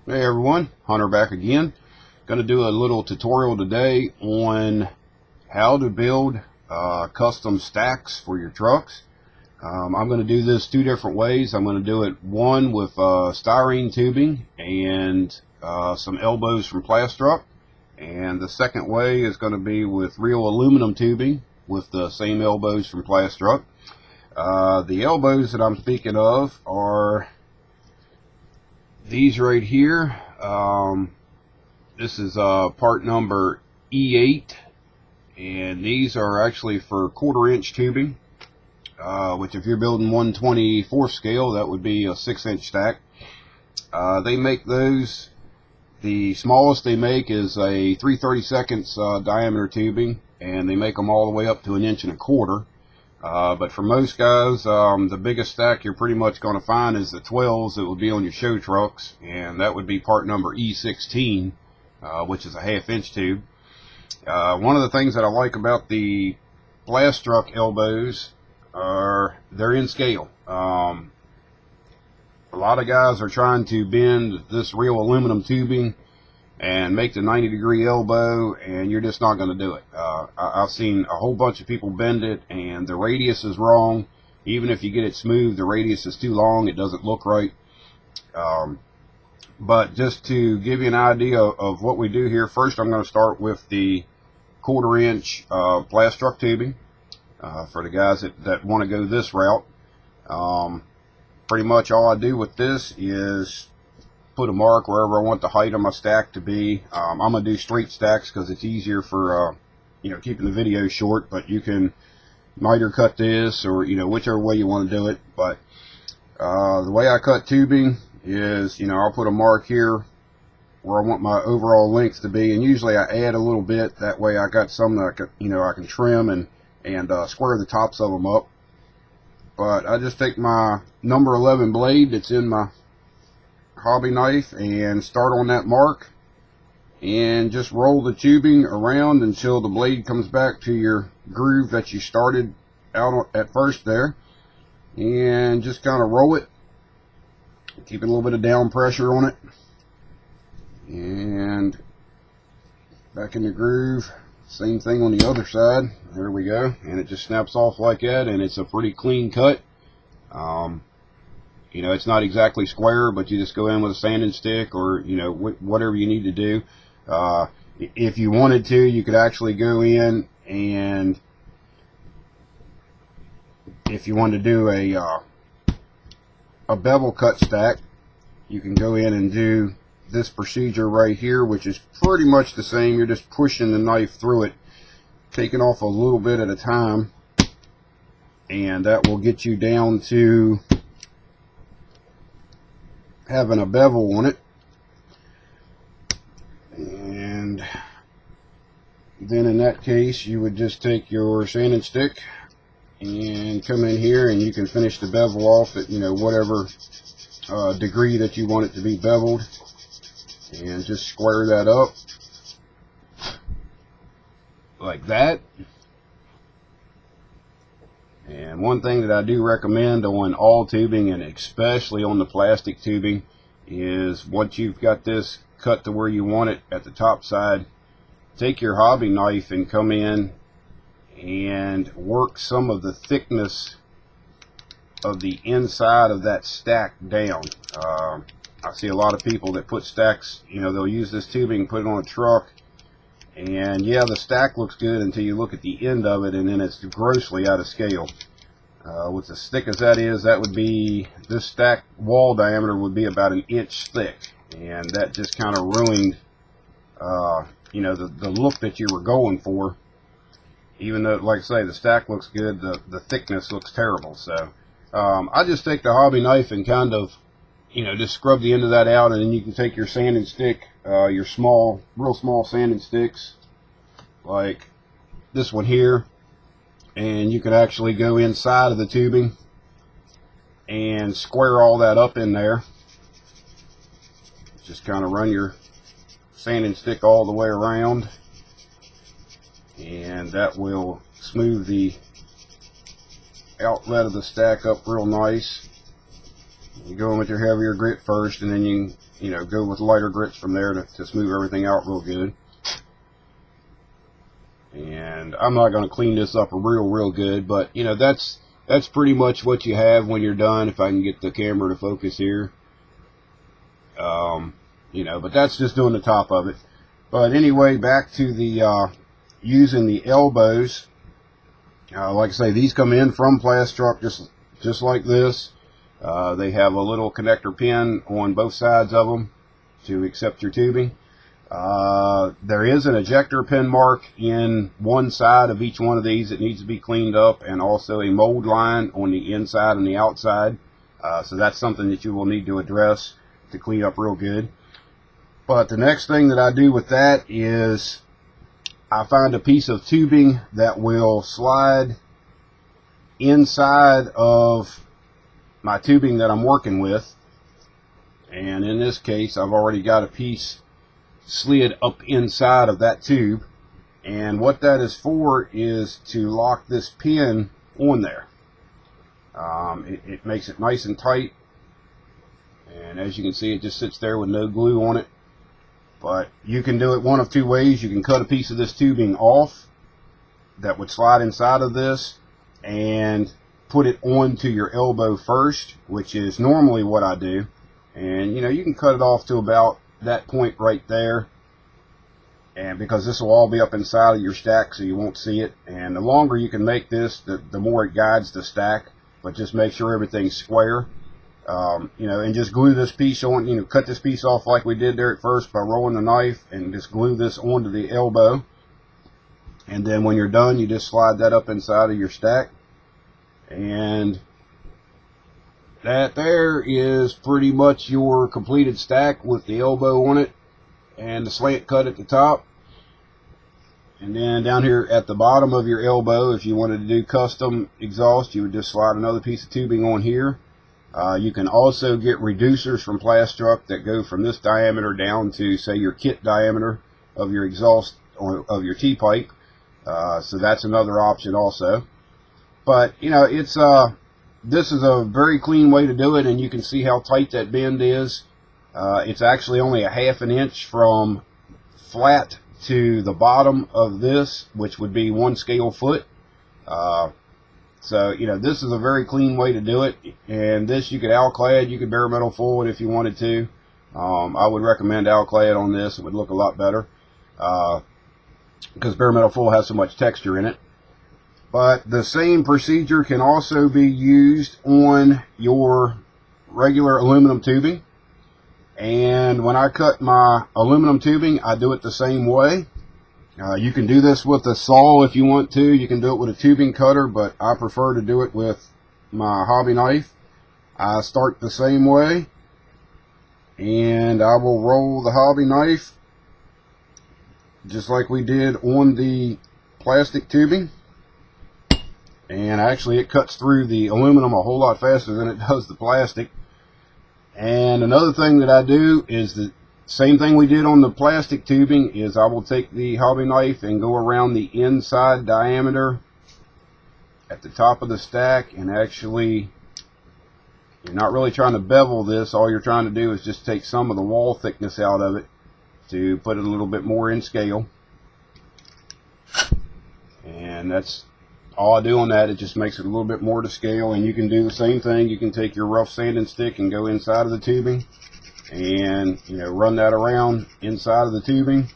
Hey everyone, Hunter back again. Going to do a little tutorial today on how to build custom stacks for your trucks. I'm going to do this two different ways. I'm going to do it one with styrene tubing and some elbows from Plastruct, and the second way is going to be with real aluminum tubing with the same elbows from Plastruct. The elbows that I'm speaking of are these right here. This is part number E8, and these are actually for 1/4 inch tubing, which if you're building 1/24 scale, that would be a 6-inch stack. They make those, the smallest they make is a 3/32 diameter tubing, and they make them all the way up to 1.25 inches. But for most guys, the biggest stack you're pretty much going to find is the 12s that would be on your show trucks, and that would be part number E16, which is a 1/2 inch tube. One of the things that I like about the Plastruct elbows are they're in scale. A lot of guys are trying to bend this real aluminum tubing and make the 90-degree elbow, and you're just not going to do it. I've seen a whole bunch of people bend it, and the radius is wrong. Even if you get it smooth, the radius is too long. It doesn't look right. But just to give you an idea of what we do here, first I'm going to start with the 1/4 inch Plastruct tubing for the guys that want to go this route. Pretty much all I do with this is put a mark wherever I want the height of my stack to be. I'm going to do straight stacks because it's easier for keeping the video short, but you can miter cut this, or whichever way you want to do it. But the way I cut tubing is, I'll put a mark here where I want my overall length to be, and usually I add a little bit. That way I got some that I can trim and square the tops of them up. But I just take my number 11 blade that's in my hobby knife and start on that mark and just roll the tubing around until the blade comes back to your groove that you started out at first there, and just kind of roll it, keep a little bit of down pressure on it, and back in the groove. Same thing on the other side. There we go, and it just snaps off like that, and it's a pretty clean cut. It's not exactly square, but you just go in with a sanding stick, or whatever you need to do. If you wanted to, you could actually go in, and if you wanted to do a bevel cut stack, you can go in and do this procedure right here, which is pretty much the same. You're just pushing the knife through it, taking off a little bit at a time, and that will get you down to having a bevel on it. And then in that case, you would just take your sanding stick and come in here, and you can finish the bevel off at whatever degree that you want it to be beveled, and just square that up like that. And one thing that I do recommend on all tubing, and especially on the plastic tubing, is once you've got this cut to where you want it at the top side, take your hobby knife and come in and work some of the thickness of the inside of that stack down. I see a lot of people that put stacks, they'll use this tubing, put it on a truck, and yeah, the stack looks good until you look at the end of it, and then it's grossly out of scale. With as thick as that is, that would be, this stack wall diameter would be about 1 inch thick, and that just kind of ruined, the look that you were going for. Even though, like I say, the stack looks good, the thickness looks terrible. So I just take the hobby knife and kind of, just scrub the end of that out, and then you can take your sanding stick, your real small sanding sticks, like this one here, and you can actually go inside of the tubing and square all that up in there. Just kind of run your sanding stick all the way around, and that will smooth the outlet of the stack up real nice. You go in with your heavier grit first, and then you know, go with lighter grits from there to smooth everything out real good. And I'm not going to clean this up real good, but you know, that's pretty much what you have when you're done. If I can get the camera to focus here, you know, but that's just doing the top of it. But anyway, back to the using the elbows. Like I say, these come in from Plastruct just like this. They have a little connector pin on both sides of them to accept your tubing. There is an ejector pin mark in one side of each one of these that needs to be cleaned up, and also a mold line on the inside and the outside. So that's something that you will need to address to clean up real good. But the next thing that I do with that is I find a piece of tubing that will slide inside of my tubing that I'm working with. And in this case, I've already got a piece slid up inside of that tube. And what that is for is to lock this pin on there. It makes it nice and tight. And as you can see, it just sits there with no glue on it. But you can do it one of two ways. You can cut a piece of this tubing off that would slide inside of this and put it onto your elbow first, which is normally what I do. And you know, you can cut it off to about that point right there, and because this will all be up inside of your stack, so you won't see it. And the longer you can make this, the more it guides the stack. But just make sure everything's square. You know, and just glue this piece on, you know, cut this piece off like we did there at first by rolling the knife, and just glue this onto the elbow. And then when you're done, you just slide that up inside of your stack. And that there is pretty much your completed stack with the elbow on it and the slant cut at the top. And then down here at the bottom of your elbow, if you wanted to do custom exhaust, you would just slide another piece of tubing on here. You can also get reducers from Plastruct that go from this diameter down to, say, your kit diameter of your exhaust or of your T-pipe. So that's another option also. But, you know, it's this is a very clean way to do it, and you can see how tight that bend is. It's actually only a ½ an inch from flat to the bottom of this, which would be 1 scale foot. So, you know, this is a very clean way to do it. And this, you could alclad, you could bare metal full it if you wanted to. I would recommend alclad on this. It would look a lot better, because bare metal full has so much texture in it. But the same procedure can also be used on your regular aluminum tubing. And when I cut my aluminum tubing, I do it the same way. You can do this with a saw if you want to. You can do it with a tubing cutter, but I prefer to do it with my hobby knife. I start the same way, and I will roll the hobby knife just like we did on the plastic tubing. And actually, it cuts through the aluminum a whole lot faster than it does the plastic. And another thing that I do is the same thing we did on the plastic tubing, is I will take the hobby knife and go around the inside diameter at the top of the stack. And actually, you're not really trying to bevel this. All you're trying to do is just take some of the wall thickness out of it to put it a little bit more in scale. And that's all I do on that. It just makes it a little bit more to scale. And you can do the same thing. You can take your rough sanding stick and go inside of the tubing, and you know, run that around inside of the tubing,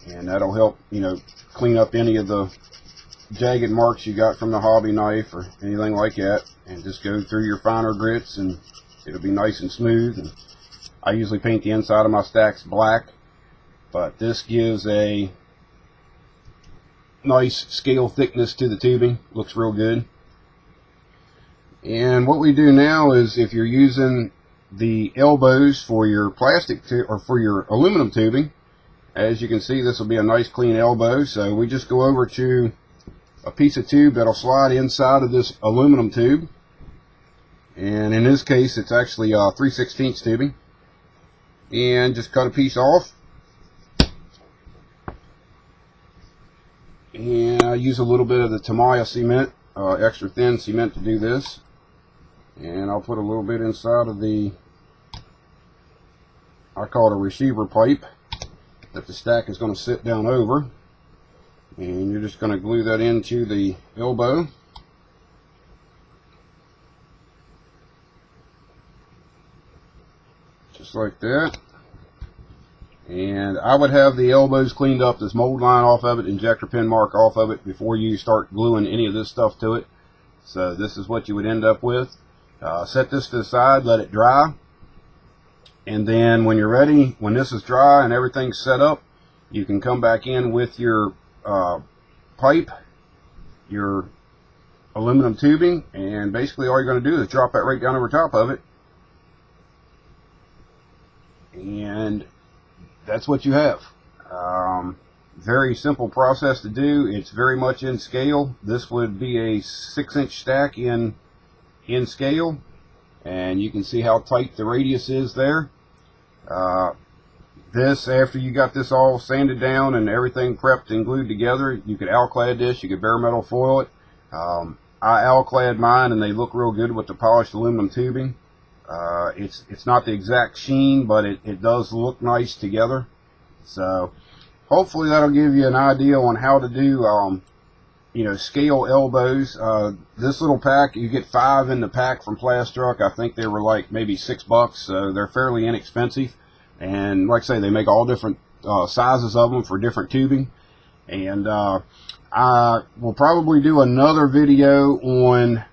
and that'll help, you know, clean up any of the jagged marks you got from the hobby knife or anything like that. And just go through your finer grits, and it'll be nice and smooth. And I usually paint the inside of my stacks black, but this gives a nice scale thickness to the tubing. Looks real good. And what we do now is, if you're using the elbows for your plastic or for your aluminum tubing, as you can see, this will be a nice clean elbow. So we just go over to a piece of tube that'll slide inside of this aluminum tube, and in this case it's actually 3/16 tubing, and just cut a piece off. And I use a little bit of the Tamiya cement, extra thin cement, to do this. And I'll put a little bit inside of the, I call it a receiver pipe, that the stack is going to sit down over. And you're just going to glue that into the elbow. Just like that. And I would have the elbows cleaned up, this mold line off of it, injector pin mark off of it before you start gluing any of this stuff to it. So this is what you would end up with. Set this to the side, let it dry. And then when you're ready, when this is dry and everything's set up, you can come back in with your pipe, your aluminum tubing, and basically all you're going to do is drop that right down over top of it. And that's what you have. Very simple process to do. It's very much in scale. This would be a 6-inch stack in scale, and you can see how tight the radius is there. This, after you got this all sanded down and everything prepped and glued together, you could alclad this, you could bare metal foil it. I alclad mine and they look real good with the polished aluminum tubing. It's not the exact sheen, but it does look nice together. So hopefully that'll give you an idea on how to do you know, scale elbows. This little pack, you get 5 in the pack from Plastruck. I think they were like maybe $6, so they're fairly inexpensive. And like I say, they make all different sizes of them for different tubing. And I will probably do another video on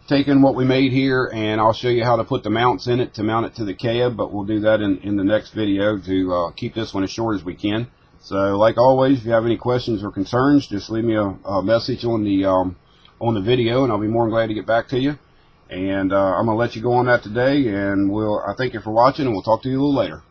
taking what we made here, and I'll show you how to put the mounts in it to mount it to the cab, but we'll do that in the next video to keep this one as short as we can. So like always, if you have any questions or concerns, just leave me a message on the video, and I'll be more than glad to get back to you. And I'm going to let you go on that today, and I thank you for watching, and we'll talk to you a little later.